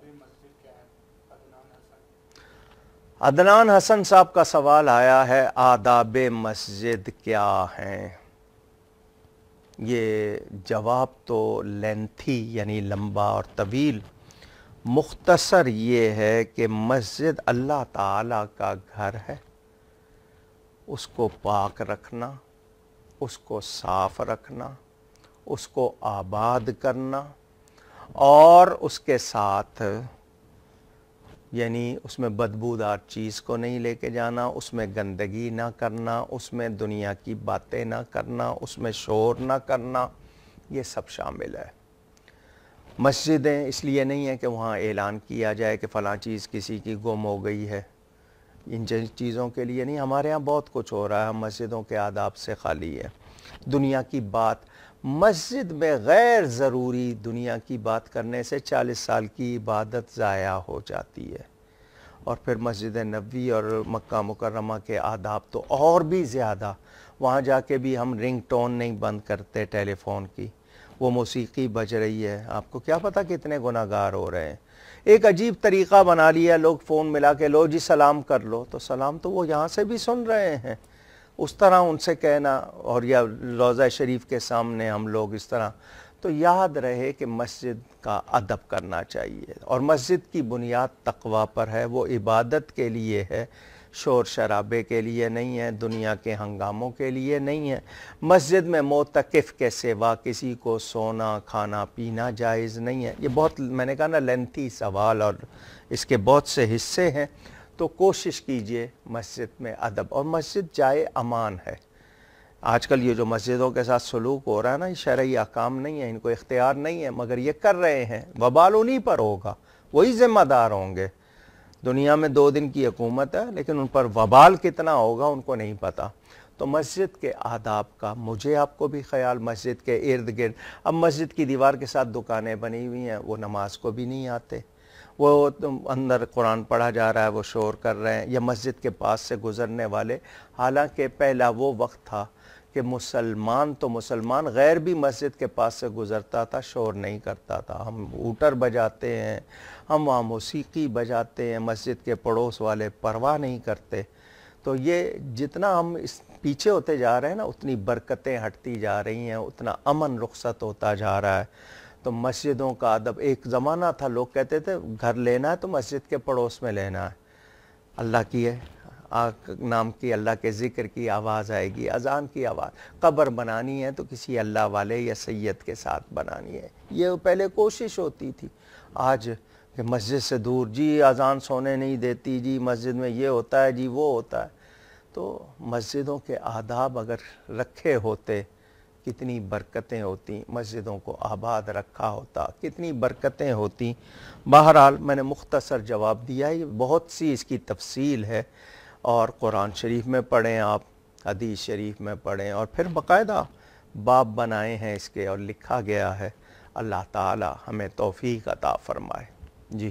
مسجد کیا ہے؟ عدنان حسن عدنان حسن صاحب کا سوال آیا ہے آداب مسجد کیا ہیں؟ یہ جواب تو لینتھی یعنی لمبا اور طویل، مختصر یہ ہے کہ مسجد اللہ تعالیٰ کا گھر ہے، اس کو پاک رکھنا، اس کو صاف رکھنا، اس کو آباد کرنا، اور اس کے ساتھ یعنی اس میں بدبودار چیز کو نہیں لے کے جانا، اس میں گندگی نہ کرنا، اس میں دنیا کی باتیں نہ کرنا، اس میں شور نہ کرنا، یہ سب شامل ہے۔ مسجدیں اس لیے نہیں ہیں کہ وہاں اعلان کیا جائے کہ فلاں چیز کسی کی گم ہو گئی ہے، ان چیزوں کے لیے نہیں۔ ہمارے ہاں بہت کچھ ہو رہا ہے، ہم مسجدوں کے آداب سے خالی ہے۔ دنیا کی بات مسجد میں غیر ضروری دنیا کی بات کرنے سے 40 سال کی عبادت ضائع ہو جاتی ہے۔ اور پھر مسجد نبوی اور مکہ مکرمہ کے آداب تو اور بھی زیادہ، وہاں جا کے بھی ہم رنگ ٹون نہیں بند کرتے ٹیلی فون کی، وہ موسیقی بج رہی ہے، آپ کو کیا پتہ کتنے گناہ گار ہو رہے ہیں۔ ایک عجیب طریقہ بنا لیا لوگ، فون ملا کے لو جی سلام کر لو، تو سلام تو وہ یہاں سے بھی سن رہے ہیں، اس طرح ان سے کہنا، اور یا روضہ شریف کے سامنے ہم لوگ اس طرح۔ تو یاد رہے کہ مسجد کا ادب کرنا چاہیے، اور مسجد کی بنیاد تقوی پر ہے، وہ عبادت کے لیے ہے، شور شرابے کے لیے نہیں ہے، دنیا کے ہنگاموں کے لیے نہیں ہے۔ مسجد میں معتکف کے سوا کسی کو سونا کھانا پینا جائز نہیں ہے۔ یہ بہت میں نے کہا نا لینتھی سوال، اور اس کے بہت سے حصے ہیں، تو کوشش کیجئے مسجد میں ادب، اور مسجد جائے امان ہے۔ آج کل یہ جو مسجدوں کے ساتھ سلوک ہو رہا ہے نا، یہ شرعی احکام نہیں ہے، ان کو اختیار نہیں ہے، مگر یہ کر رہے ہیں، وبال انہی پر ہوگا، وہی ذمہ دار ہوں گے۔ دنیا میں 2 دن کی حکومت ہے، لیکن ان پر وبال کتنا ہوگا ان کو نہیں پتا۔ تو مسجد کے آداب کا مجھے آپ کو بھی خیال، مسجد کے ارد گرد، اب مسجد کی دیوار کے ساتھ دکانیں بنی ہوئی ہیں، وہ نماز کو بھی نہیں آتے، وہ اندر قرآن پڑھا جا رہا ہے، وہ شور کر رہے ہیں، یا مسجد کے پاس سے گزرنے والے، حالانکہ پہلا وہ وقت تھا کہ مسلمان غیر بھی مسجد کے پاس سے گزرتا تھا، شور نہیں کرتا تھا۔ ہم اوٹر بجاتے ہیں، ہم وہاں موسیقی بجاتے ہیں، مسجد کے پڑوس والے پرواہ نہیں کرتے۔ تو یہ جتنا ہم اس پیچھے ہوتے جا رہے ہیں نا، اتنی برکتیں ہٹتی جا رہی ہیں، اتنا امن رخصت ہوتا جا رہا ہے۔ تو مسجدوں کا ادب، ایک زمانہ تھا لوگ کہتے تھے گھر لینا ہے تو مسجد کے پڑوس میں لینا ہے، اللہ کی ہے نام کی، اللہ کے ذکر کی آواز آئے گی، اذان کی آواز۔ قبر بنانی ہے تو کسی اللہ والے یا سید کے ساتھ بنانی ہے، یہ پہلے کوشش ہوتی تھی۔ آج کہ مسجد سے دور، جی اذان سونے نہیں دیتی، جی مسجد میں یہ ہوتا ہے، جی وہ ہوتا ہے۔ تو مسجدوں کے آداب اگر رکھے ہوتے کتنی برکتیں ہوتی، مسجدوں کو آباد رکھا ہوتا کتنی برکتیں ہوتی۔ بہرحال میں نے مختصر جواب دیا ہے، بہت سی اس کی تفصیل ہے، اور قرآن شریف میں پڑھیں آپ، حدیث شریف میں پڑھیں، اور پھر باقاعدہ باب بنائے ہیں اس کے اور لکھا گیا ہے۔ اللہ تعالی ہمیں توفیق عطا فرمائے۔ جی